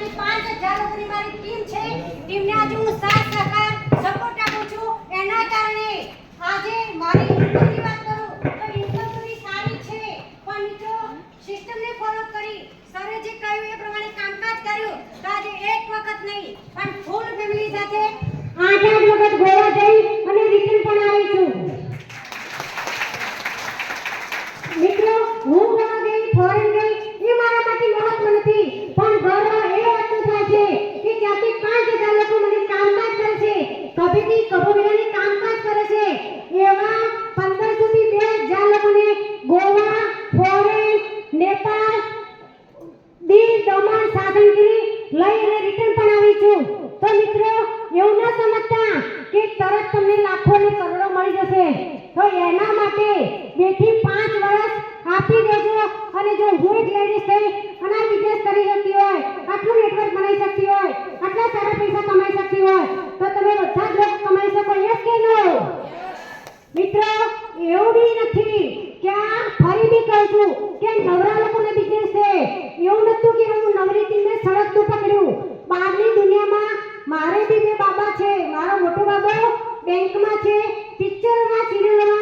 4 થી 5000 લોકોની મારી ટીમ છે. ટીમને આજે હું સાથ સહકાર સપોર્ટ આપું છું. એના કારણે આજે મારી ઇન્કમની વાત કરું તો ઇન્કમ થોડી સારી છે, પણ મિત્રો સિસ્ટમને ફોલો કરી સરે જે કહ્યું એ પ્રમાણે કામકાજ કર્યું તો આજે એક વખત નહીં પણ ફૂલ ફેમિલી સાથે 8 વખત ગોવા જઈ અને રિટર્ન પણ આવી છું. મિત્રો હું ગોવા ગઈ, ફોરેન ગઈ એ મારા માટે મહત્વ નથી, પણ ગર્વ એ વાતનું થાય છે કે ત્યાંથી 5000 લોકો મને કામકાજ કરે છે, કભીથી કભોવિલાની કામકાજ કરે છે. એવા 1500 થી 2000 લોકોને ગોવા, ફોરેન, નેપાળ, દીવ, દમણ, સાધનગીરી લઈ અને રિટર્ન પણ આવી છું. તો મિત્રો એવું ન સમજતા કે તરત તમને લાખો અને કરોડો મળી જશે. તો એના માટે 2 થી 5 વર્ષ આપી દેજો. અને જો હું એક લેડીઝ થઈ અને આ બિઝનેસ કરી શકતી હોય, આટલું નેટવર્ક બનાવી શકતી હોય, આટલા સારા પૈસા કમાઈ શકતી હોય, તો તમે બધા જ લોકો કમાઈ શકો. યસ કે નો? મિત્રો એવું બી નથી કે આ ફરી બી કહું છું કે નવરા લોકોને બિઝનેસ છે. એવું નતું કે હું નવરી ટીમને સડકતું પકડ્યું. બહારની દુનિયામાં મારે બી બે બાબા છે. મારો મોટો બાબો બેંકમાં છે, પિક્ચરોમાં, સિરિયલોમાં